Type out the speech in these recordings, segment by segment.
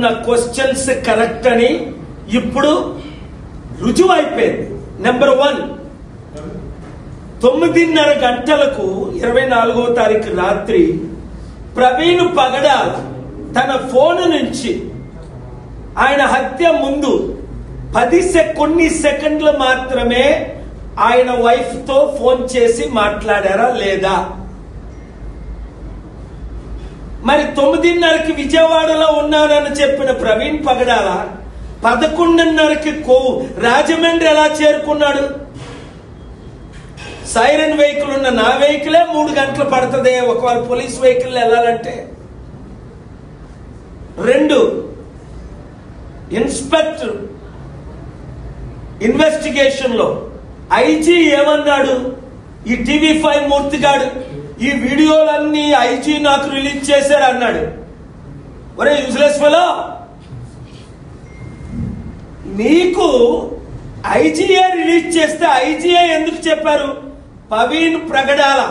అడుగుతున్న questions correct అని ఇప్పుడు రుజువు అయిపోయింది. నెంబర్ 1, 9:30 గంటలకు 24వ తారీఖు రాత్రి ప్రవీణ్ పగడాల తన ఫోన్ నుంచి ఆయన హత్య ముందు కొన్ని సెకండ్లు మాత్రమే ఆయన వైఫ్ తో ఫోన్ చేసి మాట్లాడారా లేదా? మరి 9:30కి విజయవాడలో ఉన్నానని చెప్పిన ప్రవీణ్ పగడాల 11:30కి రాజమండ్రి ఎలా చేరుకున్నాడు? సైరన్ వెహికల్ ఉన్న నా వెహికలే 3 గంటలు పడుతుంది ఒకవేళ పోలీస్ వెహికల్ వెళ్ళాలంటే. 2, ఇన్స్పెక్టర్ ఇన్వెస్టిగేషన్ లో ఐజీ ఏమన్నాడు? ఈ TV5 మూర్తిగాడు ఈ వీడియోలన్నీ ఐజీ నాకు రిలీజ్ చేశారు అన్నాడు. ఒరే యూజ్లెస్ ఫెలో, నీకు ఐజీఏ రిలీజ్ చేస్తే ఐజీఏ ఎందుకు చెప్పారు? ప్రవీణ్ పగడాల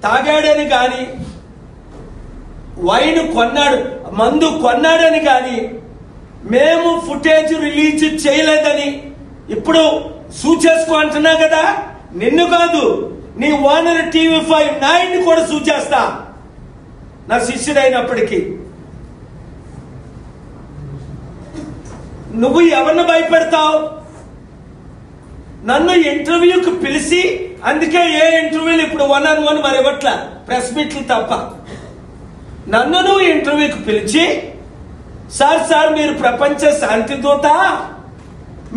తాగాడని గాని వైన్ కొన్నాడు, మందు కొన్నాడని గాని మేము ఫుటేజ్ రిలీజ్ చేయలేదని ఇప్పుడు సూచేసుకో అంటున్నా కదా. నిన్ను కాదు, నీ ఓనర్ TV5 9 కూడా సూచేస్తా, నా శిష్యుడైనప్పటికీ. నువ్వు ఎవరిని భయపెడతావు? నన్ను ఇంటర్వ్యూకి పిలిచి, అందుకే ఏ ఇంటర్వ్యూలు ఇప్పుడు 1-on-1 మరి ఇవ్వట్లా, ప్రెస్ మీట్లు తప్ప. నన్ను నువ్వు ఇంటర్వ్యూకి పిలిచి, సార్ మీరు ప్రపంచ శాంతి దూత,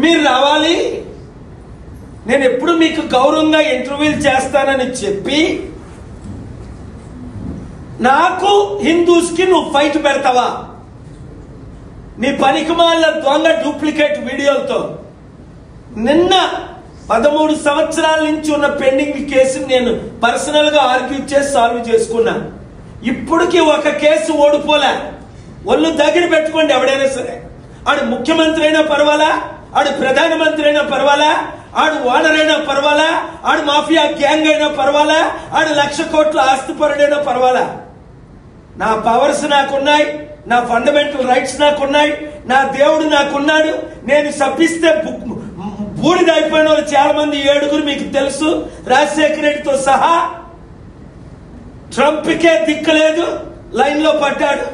మీరు రావాలి, నేను ఎప్పుడు మీకు గౌరవంగా ఇంటర్వ్యూలు చేస్తానని చెప్పి నాకు హిందూస్ కి నువ్వు ఫైట్ పెడతావా? నీ పనికిమాల దొంగ డూప్లికేట్ వీడియోలతో. నిన్న 13 సంవత్సరాల నుంచి ఉన్న పెండింగ్ కేసుని నేను పర్సనల్ గా ఆర్గ్యూ చేసి సాల్వ్ చేసుకున్నా. ఇప్పటికి ఒక కేసు ఓడిపోలే. ఒళ్ళు దగ్గర పెట్టుకోండి. ఎవడైనా సరే, ఆడు ముఖ్యమంత్రి అయినా పర్వాలా, ఆడు ప్రధానమంత్రి అయినా పర్వాలా, ఆడు ఓనర్ అయినా పర్వాలా, ఆడు మాఫియా గ్యాంగ్ అయినా పర్వాలా, ఆడు 1,00,000 కోట్ల ఆస్తిపరుడైనా పర్వాలా, నా పవర్స్ నాకున్నాయి, నా ఫండమెంటల్ రైట్స్ నాకున్నాయి, నా దేవుడు నాకున్నాడు. నేను సబ్బిస్తే బూడిద అయిపోయిన వాళ్ళు చాలా మంది 7 మీకు తెలుసు, రాజశేఖర రెడ్డితో సహా. ట్రంప్కే దిక్కులేదు, లైన్ లో పడ్డాడు.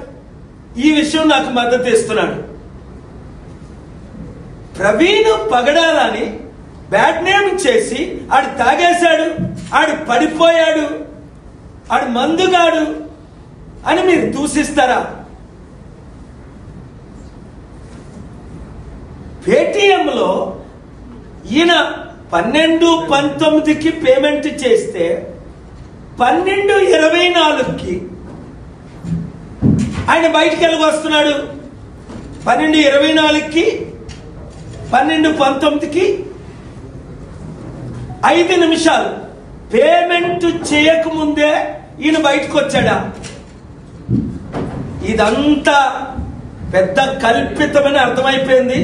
ఈ విషయం నాకు మద్దతు ఇస్తున్నాడు. ప్రవీణ్ పగడాలని బ్యాడ్ నేమ్ చేసి ఆడు తాగేశాడు, ఆడు పడిపోయాడు, ఆడు మందుగాడు అని మీరు దూషిస్తారా? పేటిఎంలో ఈయన 12-19కి పేమెంట్ చేస్తే 12-24కి ఆయన బయటికి వెళ్ళి వస్తున్నాడు. 12-24కి 12-19కి 5 నిమిషాలు పేమెంట్ చేయకముందే ఈయన బయటకు వచ్చాడా? ఇదంతా పెద్ద కల్పితమని అర్థమైపోయింది.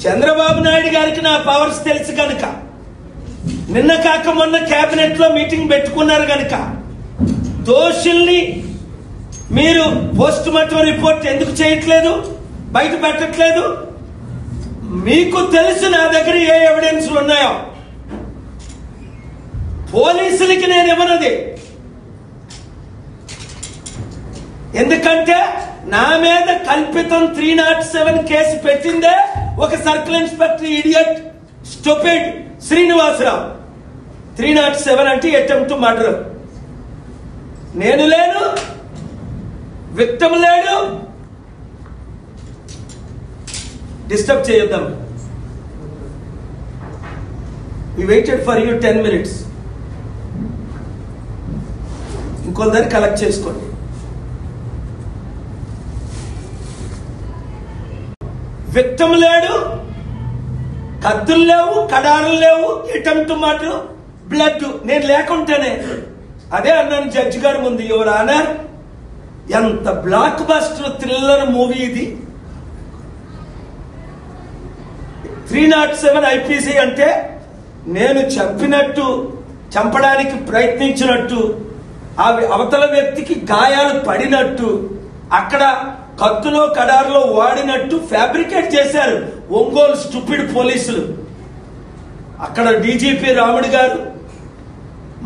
చంద్రబాబు నాయుడు గారికి నా పవర్స్ తెలుసు కనుక, నిన్న కాక మొన్న కేబినెట్ లో మీటింగ్ పెట్టుకున్నారు కనుక, దోషుల్ని మీరు పోస్ట్ మార్టం రిపోర్ట్ ఎందుకు చేయట్లేదు, బయట పెట్టట్లేదు? మీకు తెలుసు నా దగ్గర ఏ ఎవిడెన్స్లు ఉన్నాయో. పోలీసులకి నేను ఇవ్వనది, ఎందుకంటే నా మీద కల్పితం 307 కేసు పెట్టిందే ఒక circle inspector idiot stupid Srinivasa Rao. 307 అంటే అటెంప్ట్ మర్డర్. నేను లేను, విక్టిమ్ లేడు, డిస్టర్బ్ చేయొద్దాం. We waited for you 10 minutes. ఇంకొందరు కలెక్ట్ చేసుకోండి. విక్టిమ్ లేడు, కత్తులు లేవు, కడారులు లేవు, అటెంప్ట్ మర్డర్, బ్లడ్. నేను లేకుంటేనే అదే అన్నాను జడ్జి గారి ముందు, యువర్ ఆనర్, ఎంత బ్లాక్ బస్టర్ థ్రిల్లర్ మూవీ ఇది. 307 IPC అంటే నేను చంపినట్టు, చంపడానికి ప్రయత్నించినట్టు, అవతల వ్యక్తికి గాయాలు పడినట్టు, అక్కడ కత్తులో కడారులో వాడినట్టు ఫ్యాబ్రికేట్ చేశారు ఒంగోలు స్టూపిడ్ పోలీసులు. అక్కడ డీజీపీ రాముడు గారు,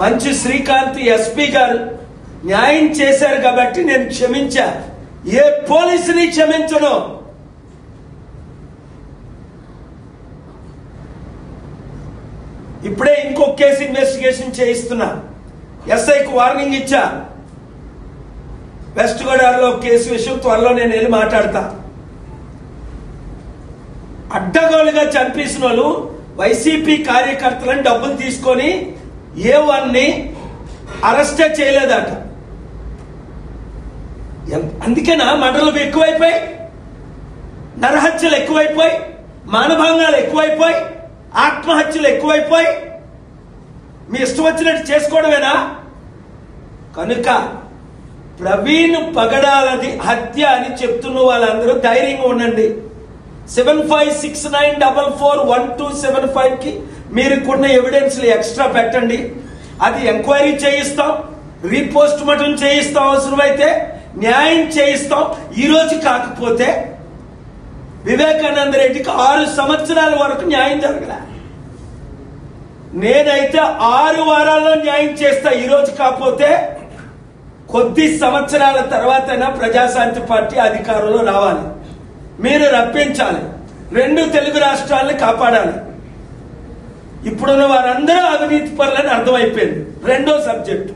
మంచి శ్రీకాంత్ ఎస్పీ గారు న్యాయం చేశారు కాబట్టి నేను క్షమించా. ఏ పోలీసుని క్షమించను. ఇప్పుడే ఇంకొక కేసు ఇన్వెస్టిగేషన్ చేయిస్తున్నా. ఎస్ఐకి వార్నింగ్ ఇచ్చా. వెస్ట్ గోదావరిలో కేసు విషయం త్వరలో నేను వెళ్ళి మాట్లాడతా. అడ్డగోలుగా చంపేసిన వాళ్ళు వైసీపీ కార్యకర్తలను డబ్బులు తీసుకొని ఏ1ని అరెస్టే చేయలేదట. అందుకేనా మర్డర్లు ఎక్కువైపోయి, నరహత్యలు ఎక్కువైపోయి, మానభంగాలు ఎక్కువైపోయి, ఆత్మహత్యలు ఎక్కువైపోయి, మీ ఇష్టం వచ్చినట్టు చేసుకోవడమేనా? కనుక ప్రవీణ్ పగడాలది హత్య అని చెప్తున్న వాళ్ళందరూ ధైర్యంగా ఉండండి. 7569441275 కి మీరు కొన్ని ఎవిడెన్స్లు ఎక్స్ట్రా పెట్టండి. అది ఎంక్వైరీ చేయిస్తాం, రీపోస్ట్ మార్టం చేయిస్తాం, అవసరమైతే న్యాయం చేయిస్తాం. ఈ రోజు కాకపోతే వివేకానంద రెడ్డికి 6 సంవత్సరాల వరకు న్యాయం జరగల. నేనైతే 6 వారాల్లో న్యాయం చేస్తా. ఈ రోజు కాకపోతే కొద్ది సంవత్సరాల తర్వాతైనా ప్రజాశాంతి పార్టీ అధికారంలో రావాలి. మీరు రప్పించాలి. 2 తెలుగు రాష్ట్రాలను కాపాడాలి. ఇప్పుడున్న వారందరూ అవినీతి పరులని అర్థమైపోయింది. రెండో సబ్జెక్టు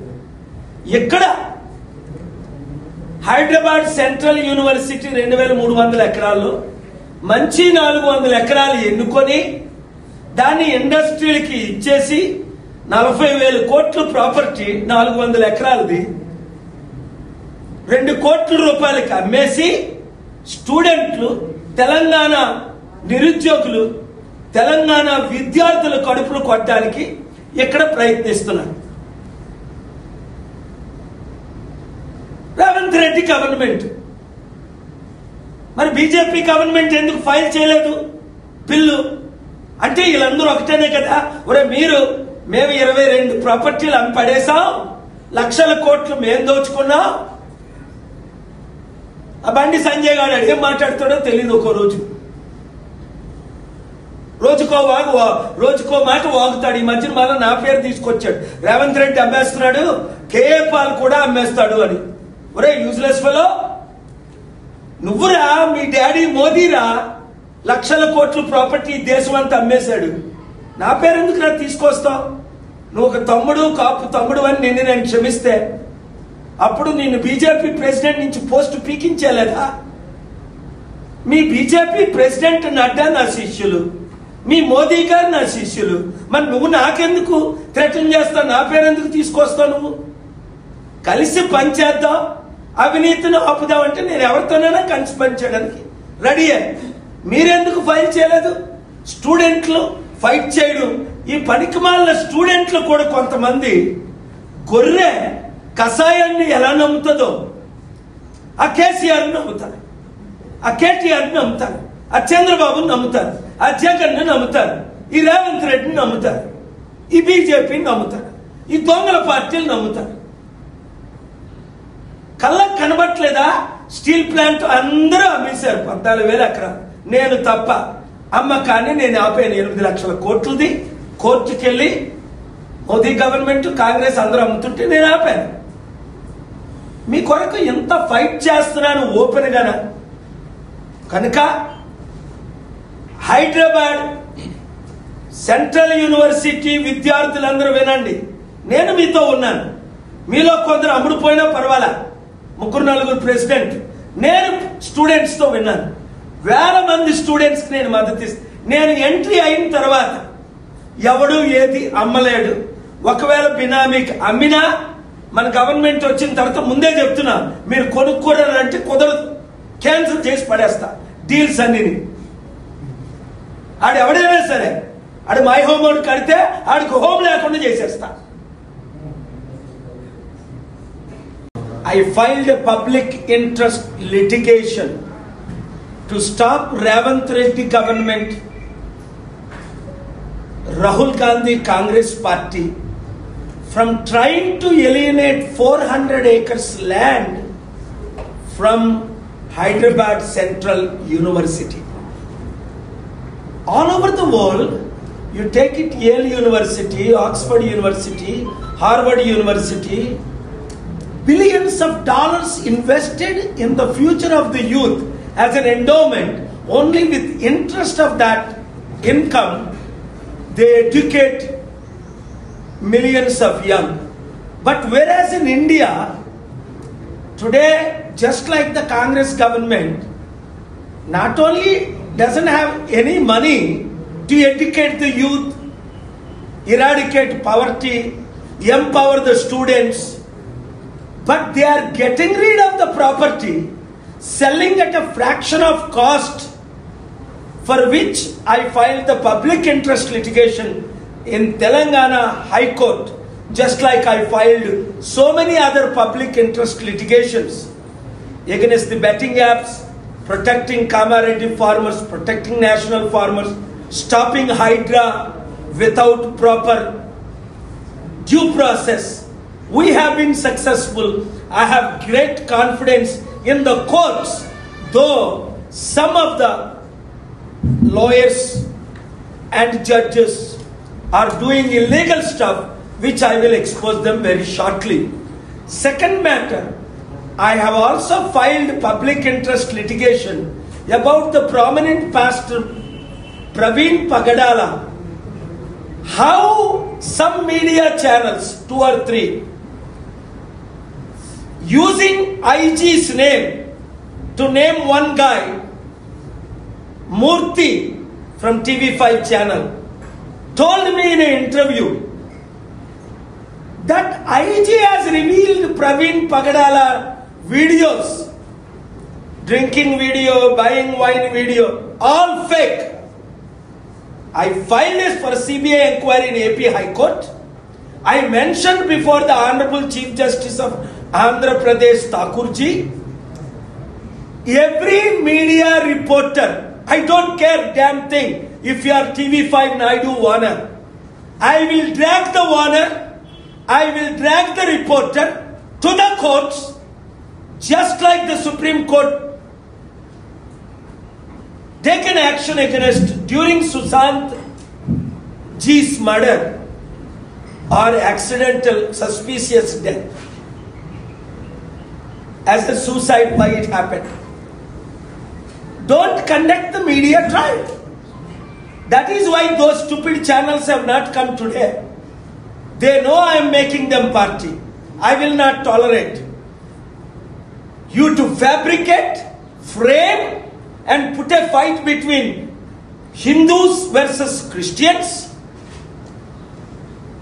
ఇక్కడ హైదరాబాద్ సెంట్రల్ యూనివర్సిటీ 2300 ఎకరాల్లో మంచి 400 ఎకరాలు ఎన్నుకొని దాన్ని ఇండస్ట్రీలకి ఇచ్చేసి 40,000 కోట్ల ప్రాపర్టీ 400 ఎకరాలది 2 కోట్ల రూపాయలకి అమ్మేసి స్టూడెంట్లు, తెలంగాణ నిరుద్యోగులు, తెలంగాణ విద్యార్థుల కడుపులు కొట్టడానికి ఇక్కడ ప్రయత్నిస్తున్నారు. రేవంత్ రెడ్డి గవర్నమెంట్, మరి బీజేపీ గవర్నమెంట్ ఎందుకు ఫైల్ చేయలేదు బిల్లు? అంటే వీళ్ళందరూ ఒకటేనే కదా. ఒరే మేము 22 ప్రాపర్టీలు అమ్మి పడేసాం, లక్షల కోట్లు మేము దోచుకున్నాం. ఆ బండి సంజయ్ గారు ఏం మాట్లాడుతాడో తెలియదు. ఒక్కో రోజుకో మాట వాగుతాడు. ఈ మధ్యన మళ్ళీ నా పేరు తీసుకొచ్చాడు. రేవంత్ రెడ్డి అమ్మేస్తున్నాడు, కేఏ పాల్ కూడా అమ్మేస్తాడు అని. ఒరే యూజ్లెస్ ఫెలో, నువ్వురా, మీ డాడీ మోదీరా లక్షల కోట్ల ప్రాపర్టీ దేశం అంతా అమ్మేశాడు. నా పేరు ఎందుకు రా తీసుకొస్తావు? నువ్వు ఒక కాపు తమ్ముడు అని నేను క్షమిస్తే అప్పుడు నిన్ను బీజేపీ ప్రెసిడెంట్ నుంచి పోస్ట్ పీకించేలేదా? మీ బీజేపీ ప్రెసిడెంట్ నడ్డా నా శిష్యులు, మీ మోదీ గారు నా శిష్యులు. మరి నువ్వు నాకెందుకు థ్రెటన్ చేస్తావు? నా పేరు ఎందుకు తీసుకొస్తావు? నువ్వు కలిసి పనిచేద్దాం, అవినీతిని ఆపుదామంటే నేను ఎవరితోనైనా కలిసి పనిచేయడానికి రెడీయే. మీరెందుకు ఫైల్ చేయలేదు? స్టూడెంట్లు ఫైట్ చేయడం. ఈ పనికిమాలిన స్టూడెంట్లు కూడా కొంతమంది గొర్రె కషాయాన్ని ఎలా నమ్ముతుందో ఆ కేసీఆర్ని నమ్ముతారు, ఆ కేటీఆర్ని నమ్ముతారు, ఆ చంద్రబాబుని నమ్ముతారు, ఆ జగన్ను నమ్ముతారు, ఈ రేవంత్ రెడ్డిని నమ్ముతారు, ఈ బీజేపీని నమ్ముతారు, ఈ దొంగల పార్టీలు నమ్ముతారు. కళ్ళకు కనబట్లేదా? స్టీల్ ప్లాంట్ అందరూ అమ్మేశారు 14,000 ఎకరాలు. నేను తప్ప అమ్మకాన్ని నేను ఆపాను. 8 లక్షల కోట్లది కోర్టుకెళ్ళి మోదీ గవర్నమెంట్, కాంగ్రెస్ అందరూ అమ్ముతుంటే నేను ఆపాను. మీ కొరకు ఎంత ఫైట్ చేస్తున్నాను ఓపెన్ గాన. కనుక హైదరాబాద్ సెంట్రల్ యూనివర్సిటీ విద్యార్థులందరూ వినండి, నేను మీతో ఉన్నాను. మీలో కొందరు అమ్ముడుపోయినా పర్వాలా, 3-4 ప్రెసిడెంట్. నేను స్టూడెంట్స్ తో విన్నాను. వేల మంది స్టూడెంట్స్ కి నేను మద్దతు ఇస్తాను. నేను ఎంట్రీ అయిన తర్వాత ఎవడు ఏది అమ్మలేడు. ఒకవేళ బినామీకి అమ్మినా మన గవర్నమెంట్ వచ్చిన తర్వాత ముందే చెప్తున్నా, మీరు కొనుక్కోరంటే కుదరదు, క్యాన్సిల్ చేసి పడేస్తా డీల్స్ అన్ని. ఆడు ఎవడైనా సరే, ఆడు మై హోమ్ అని కడితే ఆడికి హోమ్ లేకుండా చేసేస్తా. I filed a public interest litigation to stop Ravant Reddy government, Rahul Gandhi Congress party from trying to alienate 400 acres land from Hyderabad Central University. All over the world, you take it Yale University, Oxford University, Harvard University, billions of dollars invested in the future of the youth as an endowment. Only with interest of that income, they educate millions of young. But whereas in India, today, just like the Congress government, not only doesn't have any money to educate the youth, eradicate poverty, empower the students, but they are getting rid of the property, selling at a fraction of cost, for which I filed the public interest litigation in Telangana High Court, just like I filed so many other public interest litigations against the betting apps, protecting Kamareddy farmers, protecting national farmers, stopping Hydra without proper due process. We have been successful. I have great confidence in the courts, though some of the lawyers and judges are doing illegal stuff, which I will expose them very shortly. Second matter, I have also filed public interest litigation about the prominent pastor Praveen Pagadala. How some media channels, 2 or 3, using IG's name to name one guy, Murthy from TV5 channel, told me in an interview that IG has revealed Praveen Pagadala videos, drinking video, buying wine video, all fake. I filed this for CBI inquiry in AP High Court. I mentioned before the Honorable Chief Justice of Andhra Pradesh, Thakurji, every media reporter, I don't care damn thing if you are TV5 Naidu Warner, I will drag the Warner, I will drag the reporter to the courts, just like the Supreme Court taken action against during Sushant G's murder or accidental suspicious death as a suicide, why it happened. Don't conduct the media trial. That is why those stupid channels have not come today. They know I am making them party. I will not tolerate you to fabricate, frame, and put a fight between Hindus versus Christians.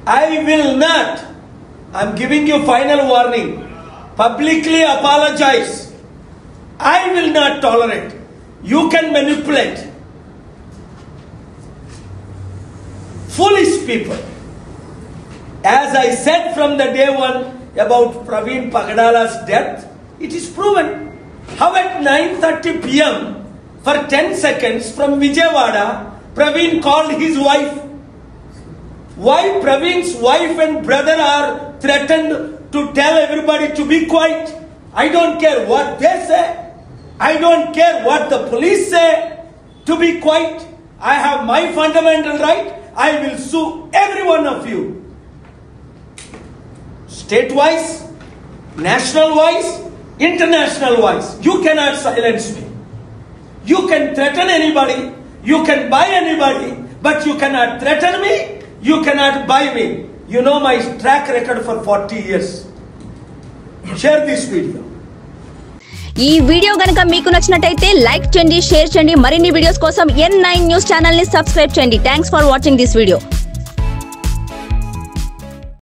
I will not. I am giving you final warning. Publicly apologize. I will not tolerate. You can manipulate. Foolish people. As I said from the day one about Praveen Pagadala's death, it is proven. How at 9:30 p.m. for 10 seconds from Vijayawada, Praveen called his wife. Why Praveen's wife and brother are threatened to tell everybody to be quiet? I don't care what they say. I don't care what the police say. To be quiet. I have my fundamental right. I will sue every one of you. State-wise, national-wise, international-wise. You cannot silence me. You can threaten anybody. You can buy anybody. But you cannot threaten me. You cannot buy me. You know my track record for 40 years. Share this video. ఈ video గనుక మీకు నచ్చినట్లయితే like చేయండి, share చేయండి. మరిన్ని videos కోసం N9 news channel ని subscribe చేయండి. Thanks for watching this video.